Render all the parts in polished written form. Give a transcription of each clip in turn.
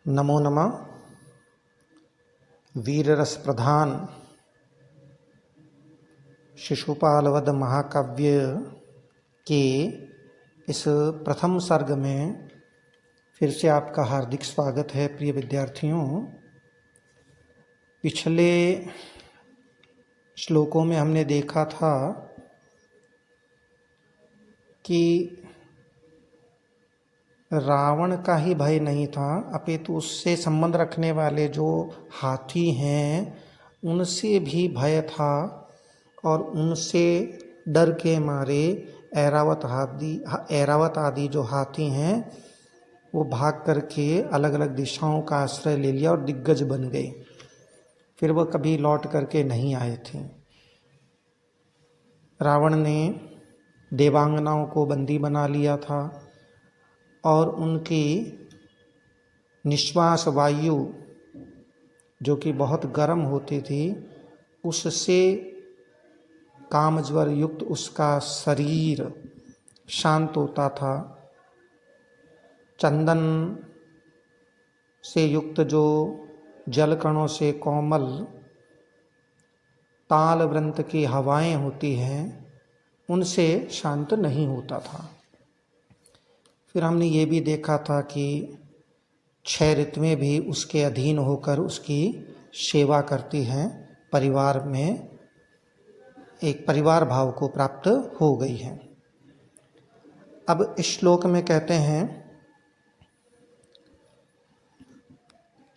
नमो नमः। वीररस प्रधान शिशुपाल वध महाकाव्य के इस प्रथम सर्ग में फिर से आपका हार्दिक स्वागत है। प्रिय विद्यार्थियों, पिछले श्लोकों में हमने देखा था कि रावण का ही भय नहीं था, अपितु उससे संबंध रखने वाले जो हाथी हैं उनसे भी भय था और उनसे डर के मारे ऐरावत आदि जो हाथी हैं वो भाग करके अलग अलग दिशाओं का आश्रय ले लिया और दिग्गज बन गए। फिर वह कभी लौट करके नहीं आए थे। रावण ने देवांगनाओं को बंदी बना लिया था और उनकी निश्वास वायु जो कि बहुत गर्म होती थी उससे कामज्वर युक्त उसका शरीर शांत होता था। चंदन से युक्त जो जलकणों से कोमल ताल वृंत की हवाएं होती हैं उनसे शांत नहीं होता था। फिर हमने ये भी देखा था कि 6 ऋतुएं भी उसके अधीन होकर उसकी सेवा करती हैं। परिवार में एक परिवार भाव को प्राप्त हो गई है। अब इस श्लोक में कहते हैं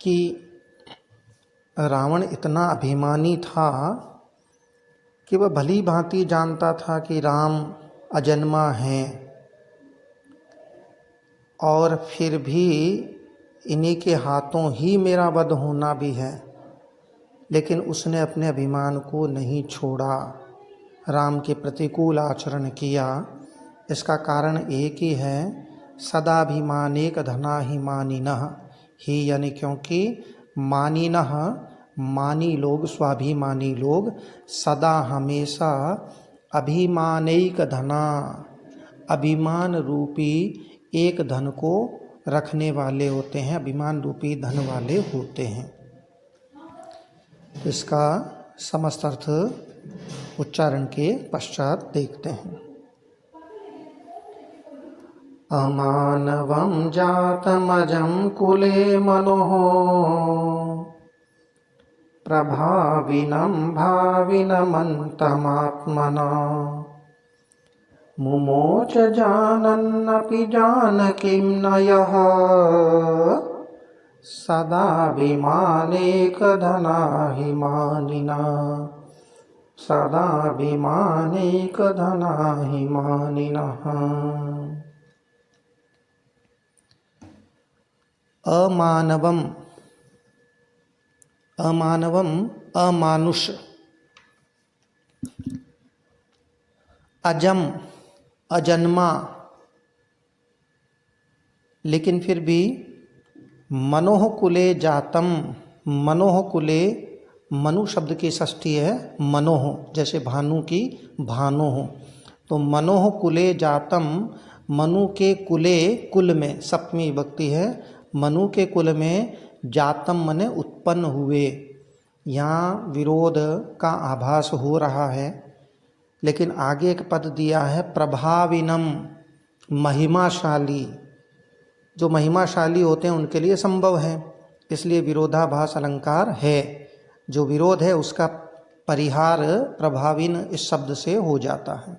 कि रावण इतना अभिमानी था कि वह भली भांति जानता था कि राम अजन्मा हैं और फिर भी इन्हीं के हाथों ही मेरा वध होना भी है, लेकिन उसने अपने अभिमान को नहीं छोड़ा, राम के प्रतिकूल आचरण किया। इसका कारण एक ही है, सदाभिमानेक धना ही मानिनः ही, यानी क्योंकि मानिनः मानी लोग, स्वाभिमानी लोग सदा हमेशा अभिमानैक धना अभिमान रूपी एक धन को रखने वाले होते हैं, अभिमान रूपी धन वाले होते हैं। इसका समस्त अर्थ उच्चारण के पश्चात देखते हैं। अमानवं जातमजं कुले मनोः प्रभाविनं भाविनमन्तमात्मना मुमोच जानन्नपि जानकीं न यः सदाभिमानेकधना हि मानिनः सदाभिमानेकधना हि मानिनः। अमानवम अमानवम अमानुष, अजम अजन्मा, लेकिन फिर भी मनोह कुले जातम, मनोह कुले मनु शब्द की षष्ठी है मनोह, जैसे भानु की भानो हो, तो मनोह कुले जातम, मनु के कुले कुल में सप्तमी विभक्ति है, मनु के कुल में जातम मने उत्पन्न हुए। यहाँ विरोध का आभास हो रहा है, लेकिन आगे एक पद दिया है प्रभाविनम, महिमाशाली। जो महिमाशाली होते हैं उनके लिए संभव है, इसलिए विरोधाभास अलंकार है। जो विरोध है उसका परिहार प्रभाविन इस शब्द से हो जाता है।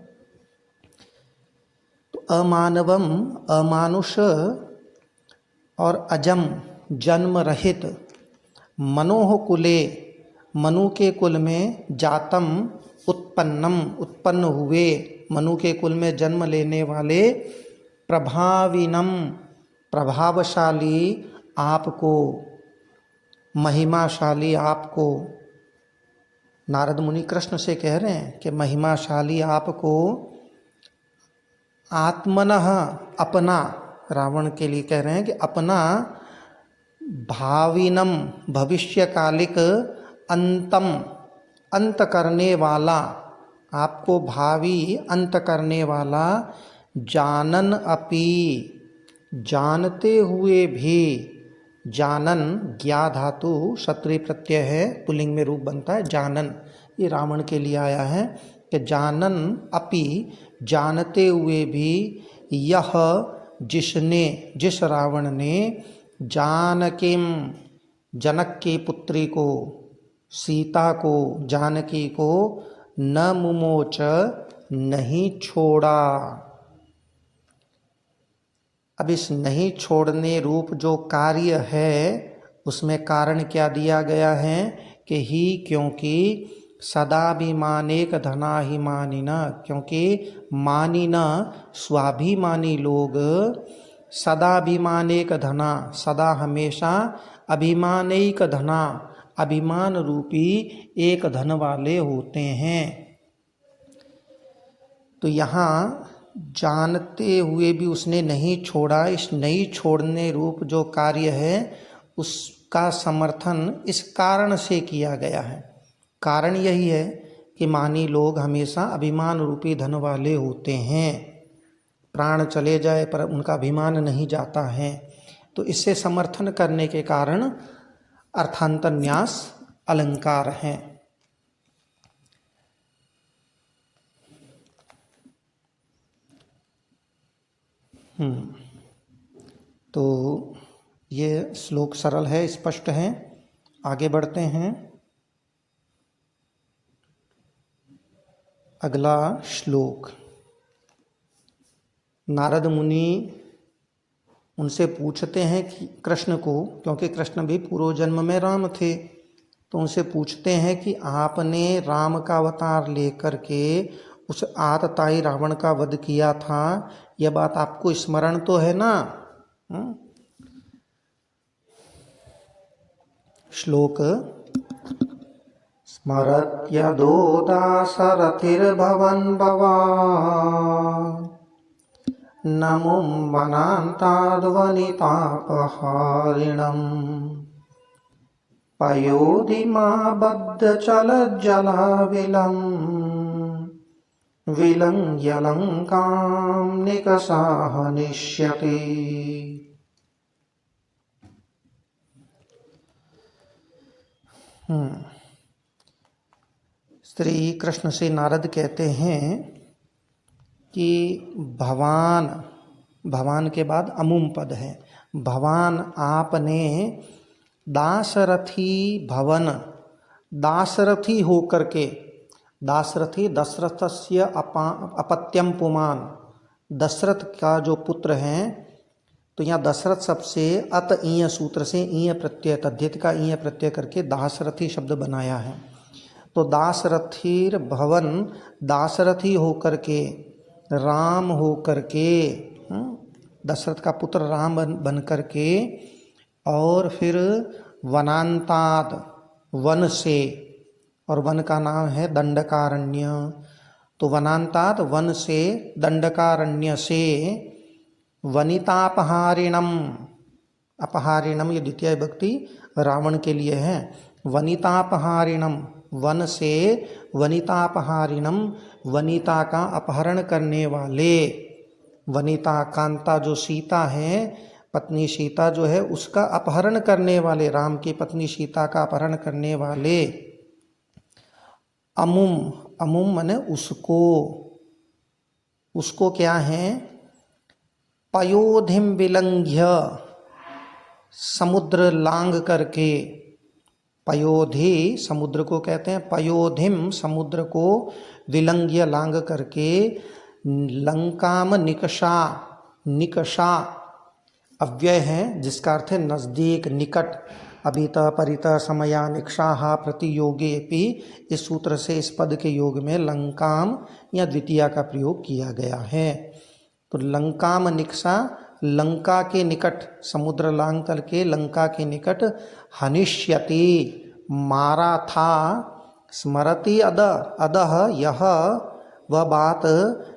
तो अमानवम अमानुष और अजम जन्म रहित, मनोह कुले मनु के कुल में, जातम उत्पन्नम उत्पन्न हुए, मनु के कुल में जन्म लेने वाले, प्रभाविनम प्रभावशाली आपको, महिमाशाली आपको। नारद मुनि कृष्ण से कह रहे हैं कि महिमाशाली आपको, आत्मनः अपना, रावण के लिए कह रहे हैं कि अपना, भाविनम भविष्यकालिक, अंतम अंत करने वाला, आपको भावी अंत करने वाला, जानन अपि जानते हुए भी, जानन, ज्ञा धातु क्षत्रिय प्रत्यय है, पुल्लिंग में रूप बनता है जानन। ये रावण के लिए आया है कि जानन अपि, जानते हुए भी, यह जिसने, जिस रावण ने, जानकीम, जनक की पुत्री को, सीता को, जानकी को, न मुमोच, नहीं छोड़ा। अब इस नहीं छोड़ने रूप जो कार्य है उसमें कारण क्या दिया गया है कि ही, क्योंकि सदाभिमानेक धना ही मानिना, क्योंकि मानिना स्वाभिमानी लोग, सदाभिमानेक धना, सदा हमेशा, अभिमानेक धना, अभिमान रूपी एक धन वाले होते हैं। तो यहाँ जानते हुए भी उसने नहीं छोड़ा, इस नहीं छोड़ने रूप जो कार्य है उसका समर्थन इस कारण से किया गया है। कारण यही है कि मानी लोग हमेशा अभिमान रूपी धन वाले होते हैं, प्राण चले जाए पर उनका अभिमान नहीं जाता है। तो इससे समर्थन करने के कारण अर्थांतर न्यास अलंकार हैं। तो ये श्लोक सरल है, स्पष्ट है। आगे बढ़ते हैं। अगला श्लोक। नारद मुनि उनसे पूछते हैं कि कृष्ण को, क्योंकि कृष्ण भी पूर्व जन्म में राम थे, तो उनसे पूछते हैं कि आपने राम का अवतार लेकर के उस आतताई रावण का वध किया था, यह बात आपको स्मरण तो है ना? श्लोक। स्मरत्यदो दाशरथिर्भवन् भवान्, नमुं वनान्ताद्वनितापहारिणम्, पयोधिमाबद्धचलज्जलाविलम्, विलङ्घ्य लङ्कां निकषाः निष्यति। श्री कृष्ण से नारद कहते हैं कि भवान, भवान के बाद अमुम पद है, भवान आपने दाशरथी भवन, दाशरथी होकर के, दाशरथी दशरथस्य अपत्यम पुमान, दशरथ का जो पुत्र हैं, तो यहाँ दशरथ सबसे अत ईय सूत्र से ईय प्रत्यय, तद्धित का ईय प्रत्यय करके दाशरथी शब्द बनाया है। तो दाशरथीर भवन, दाशरथी होकर के, राम होकर के, दशरथ का पुत्र राम बन कर के, और फिर वनांताद, वन से, और वन का नाम है दंडकारण्य। तो वनांताद, वन से, दंडकारण्य से, वनितापहारिणम, अपहारिणम ये द्वितीय विभक्ति रावण के लिए है। वनितापहारिणम, वन से, वनितापहारिणम, वनिता का अपहरण करने वाले, वनिता कांता जो सीता है, पत्नी सीता जो है उसका अपहरण करने वाले, राम की पत्नी सीता का अपहरण करने वाले। अमुम, अमुम माने उसको, उसको क्या है? पयोधिम विलंघ्य, समुद्र लांग करके, पयोधि समुद्र को कहते हैं, पयोधिम समुद्र को, विलंघ्य लांग करके, लंकाम निकषा, निकषा अव्यय है जिसका अर्थ है नज़दीक, निकट। अभितः परितः समया निकषाहा प्रतियोगेपि, इस सूत्र से इस पद के योग में लंकाम या द्वितीया का प्रयोग किया गया है। तो लंकाम निकषा, लंका के निकट, समुद्र लांग करके लंका के निकट, हनिष्यति मारा था, स्मरति अद, अदह यह, वह बात,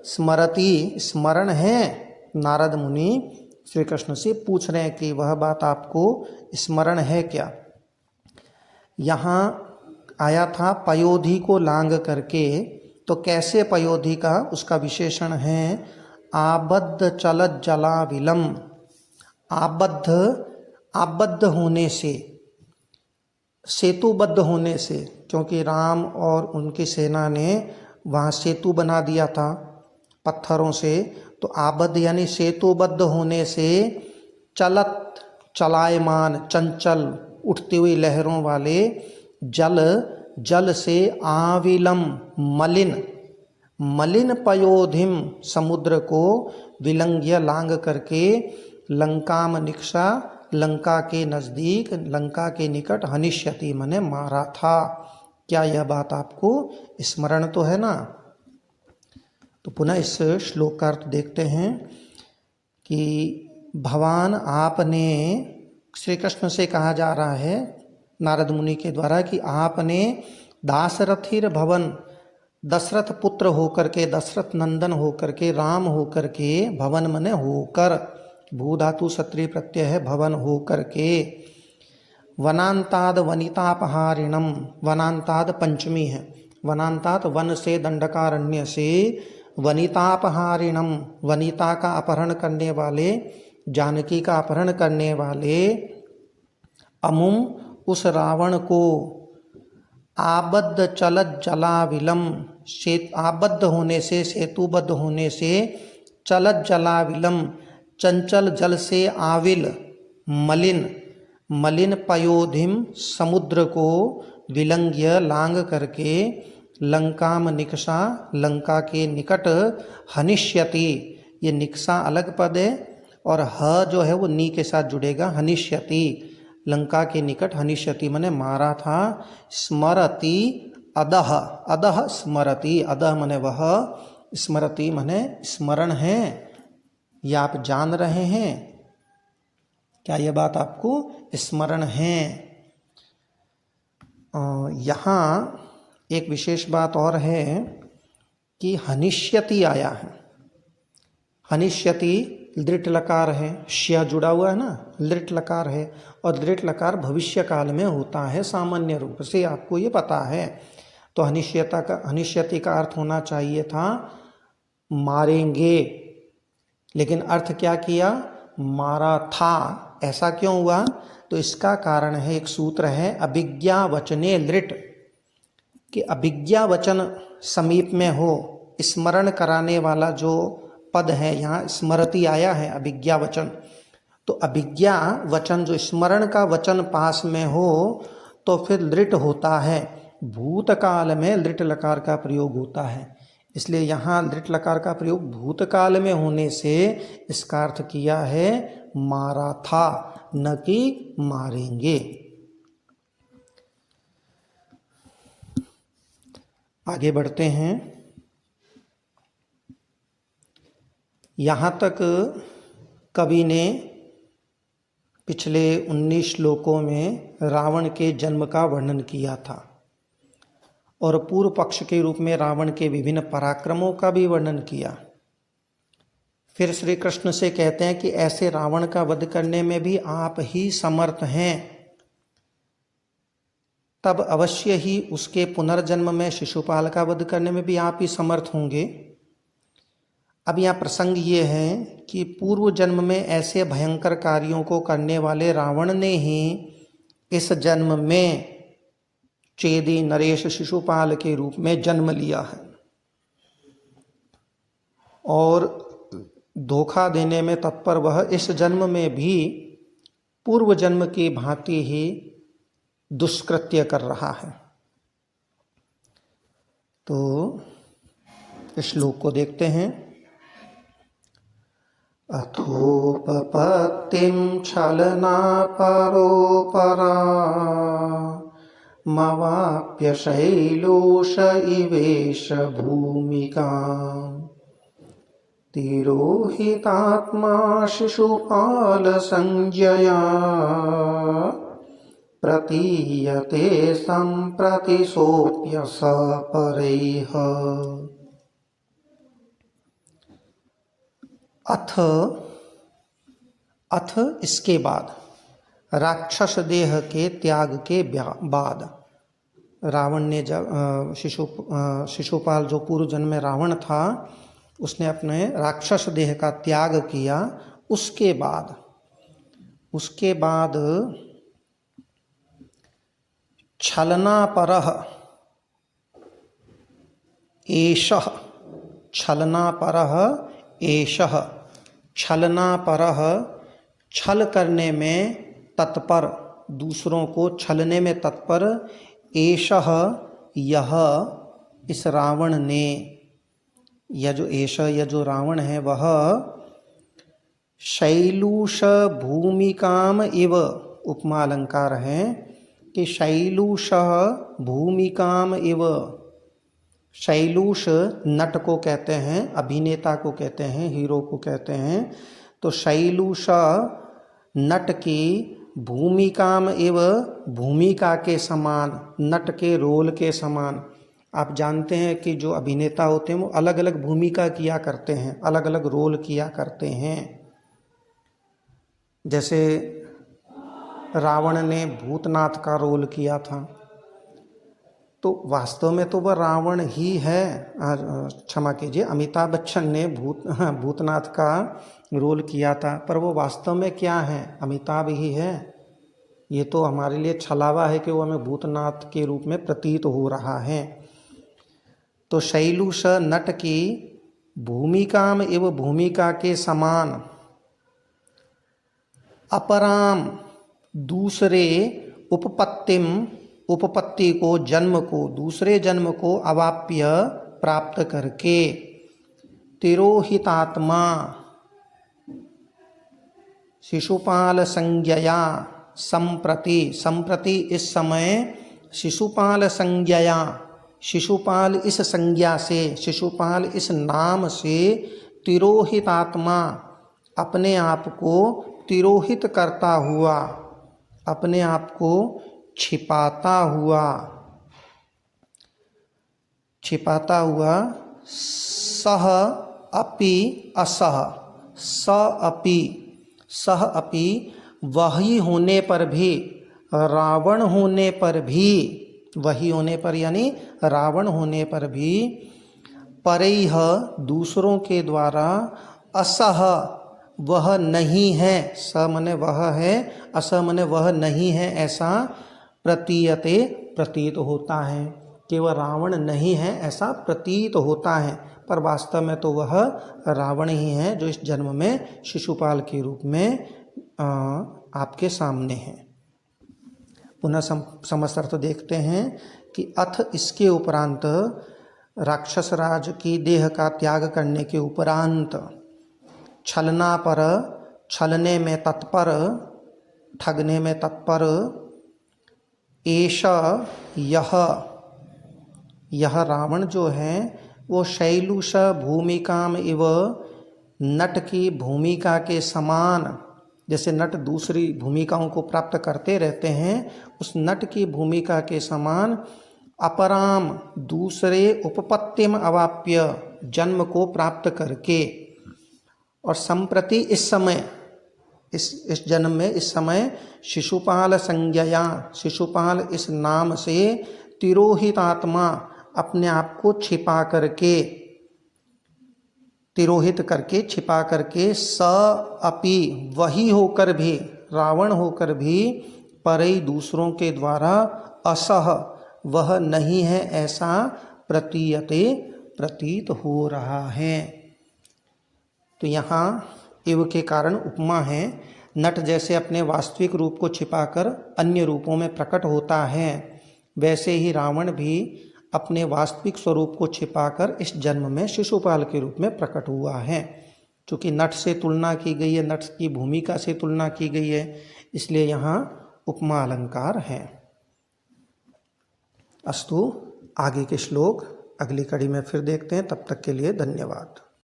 स्मरति स्मरण है। नारद मुनि श्री कृष्ण से पूछ रहे हैं कि वह बात आपको स्मरण है क्या? यहाँ आया था पयोधि को लांग करके, तो कैसे पयोधि का, उसका विशेषण है आबद्ध चलत जलाविलम। आबद्ध, आबद्ध होने से, सेतुबद्ध होने से, क्योंकि राम और उनकी सेना ने वहाँ सेतु बना दिया था पत्थरों से, तो आबद्ध यानी सेतुबद्ध होने से चलत, चलायमान, चंचल, उठती हुई लहरों वाले जल से आविलम, मलिन, मलिन पयोधिम, समुद्र को विलंघ्य, लांग करके, लंकाम निक्षा, लंका के नज़दीक, लंका के निकट, हनिष्यति मने मारा था। क्या यह बात आपको स्मरण तो है ना? तो पुनः इस श्लोक का अर्थ देखते हैं कि भगवान आपने, श्री कृष्ण से कहा जा रहा है नारद मुनि के द्वारा कि आपने दाशरथिर भवन, दशरथ पुत्र होकर के, दशरथ नंदन होकर के, राम होकर के, भवन मने होकर, भू धातु क्षत्रिय प्रत्यय है, भवन होकर के, वनांताद वनितापहारिणम, वनांताद पंचमी है, वनांताद वन से, दंडकारण्य से, वनितापहारिणम, वनिता का अपहरण करने वाले, जानकी का अपहरण करने वाले, अमुम उस रावण को, आबद्ध चलत जलाविलम, आबद्ध होने से, सेतुबद्ध होने से, चलत जलाविलम, चंचल जल से, आविल मलिन, मलिन पयोधिम, समुद्र को, विलंघ्य लांग करके, लंकाम निकषा, लंका के निकट, हनिष्यति, ये निकषा अलग पद है और ह जो है वो नी के साथ जुड़ेगा, हनिष्यति, लंका के निकट, हनिष्यति मने मारा था, स्मरति अदह, अदह स्मरति, अदह मने वह, स्मरति मने स्मरण है, या आप जान रहे हैं, क्या यह बात आपको स्मरण है? यहाँ एक विशेष बात और है कि हनिष्यति आया है, हनिष्यति दृढ़ लकार है, श्य जुड़ा हुआ है ना, दृढ़ लकार है, और दृढ़ लकार भविष्य काल में होता है सामान्य रूप से, आपको ये पता है। तो हनिष्यति का अर्थ होना चाहिए था मारेंगे, लेकिन अर्थ क्या किया? मारा था। ऐसा क्यों हुआ? तो इसका कारण है, एक सूत्र है, अभिज्ञा वचने लृट, कि अभिज्ञा वचन समीप में हो, स्मरण कराने वाला जो पद है, यहाँ स्मरति आया है, अभिज्ञा वचन, तो अभिज्ञा वचन जो स्मरण का वचन पास में हो तो फिर लृट होता है। भूतकाल में लृट लकार का प्रयोग होता है, इसलिए यहाँ लृट लकार का प्रयोग भूतकाल में होने से इसका अर्थ किया है मारा था, न कि मारेंगे। आगे बढ़ते हैं। यहाँ तक कवि ने पिछले 19 श्लोकों में रावण के जन्म का वर्णन किया था और पूर्व पक्ष के रूप में रावण के विभिन्न पराक्रमों का भी वर्णन किया। फिर श्री कृष्ण से कहते हैं कि ऐसे रावण का वध करने में भी आप ही समर्थ हैं, तब अवश्य ही उसके पुनर्जन्म में शिशुपाल का वध करने में भी आप ही समर्थ होंगे। अब यहाँ प्रसंग ये है कि पूर्व जन्म में ऐसे भयंकर कार्यों को करने वाले रावण ने ही इस जन्म में चेदी नरेश शिशुपाल के रूप में जन्म लिया है और धोखा देने में तत्पर वह इस जन्म में भी पूर्व जन्म की भांति ही दुष्कृत्य कर रहा है। तो इस श्लोक को देखते हैं। अथोपपत्तिं छलना परोपरा मवाप्य शैलोष इवेश भूमिकाम् तिरोहितात्मा शिशुपाल संज्ञया प्रतीयते सम्प्रति सोऽप्य सपरैः। अथ इसके बाद, राक्षस देह के त्याग के बाद, रावण ने जब शिशुपाल जो पूर्व जन्म में रावण था उसने अपने राक्षस देह का त्याग किया, उसके बाद उसके बाद छलनापरः एषः, छलनापरः एषः, छलनापरः छल करने में तत्पर, दूसरों को छलने में तत्पर, एषः यह, इस रावण ने, यह जो एषः, यह जो रावण है वह शैलूष भूमिकाम इव, उपमा अलंकार है कि शैलूष भूमिकाम इव, शैलूष नट को कहते हैं, अभिनेता को कहते हैं, हीरो को कहते हैं। तो शैलूष नट की भूमिकाम इव, भूमिका के समान, नट के रोल के समान। आप जानते हैं कि जो अभिनेता होते हैं वो अलग अलग भूमिका किया करते हैं, अलग अलग रोल किया करते हैं। जैसे रावण ने भूतनाथ का रोल किया था, तो वास्तव में तो वह रावण ही है, क्षमा कीजिए, अमिताभ बच्चन ने भूतनाथ का रोल किया था, पर वो वास्तव में क्या है, अमिताभ ही है। ये तो हमारे लिए छलावा है कि वो हमें भूतनाथ के रूप में प्रतीत हो रहा है। तो शैलूष नट की भूमिकाम एवं भूमिका के समान, अपराम दूसरे, उपपत्तिम उपपत्ति को, जन्म को, दूसरे जन्म को, अवाप्य प्राप्त करके, तिरोहितात्मा शिशुपाल संज्ञया, संप्रति, संप्रति इस समय, शिशुपाल संज्ञया, शिशुपाल इस संज्ञा से, शिशुपाल इस नाम से, तिरोहितात्मा अपने आप को तिरोहित करता हुआ, अपने आप को छिपाता हुआ, छिपाता हुआ, सह अपि असह, स अपि, सह अपि वही होने पर भी, रावण होने पर भी, वही होने पर यानी रावण होने पर भी, परैः दूसरों के द्वारा, असह वह नहीं है, स मने वह है, अस मने वह नहीं है, ऐसा प्रतीयते प्रतीत होता है कि वह रावण नहीं है, ऐसा प्रतीत होता है, पर वास्तव में तो वह रावण ही है जो इस जन्म में शिशुपाल के रूप में आपके सामने है। पुनः समस्त अर्थ देखते हैं कि अथ इसके उपरांत, राक्षस राज की देह का त्याग करने के उपरांत, छलना पर, छलने में तत्पर, ठगने में तत्पर, एष यह रावण जो है वो शैलूष भूमिकाम इव, नट की भूमिका के समान, जैसे नट दूसरी भूमिकाओं को प्राप्त करते रहते हैं, उस नट की भूमिका के समान, अपराम दूसरे, उपपत्तिम अवाप्य जन्म को प्राप्त करके, और संप्रति इस समय, इस जन्म में, इस समय, शिशुपाल संज्ञया, शिशुपाल इस नाम से, तिरोहित आत्मा अपने आप को छिपा करके, तिरोहित करके, छिपा करके, स अपि वही होकर भी, रावण होकर भी, परई दूसरों के द्वारा, असह वह नहीं है, ऐसा प्रतीयते प्रतीत हो रहा है। तो यहाँ इव के कारण उपमा है, नट जैसे अपने वास्तविक रूप को छिपाकर अन्य रूपों में प्रकट होता है, वैसे ही रावण भी अपने वास्तविक स्वरूप को छिपाकर इस जन्म में शिशुपाल के रूप में प्रकट हुआ है। चूँकि नट से तुलना की गई है, नट की भूमिका से तुलना की गई है, इसलिए यहाँ उपमा अलंकार है। अस्तु, आगे के श्लोक अगली कड़ी में फिर देखते हैं, तब तक के लिए धन्यवाद।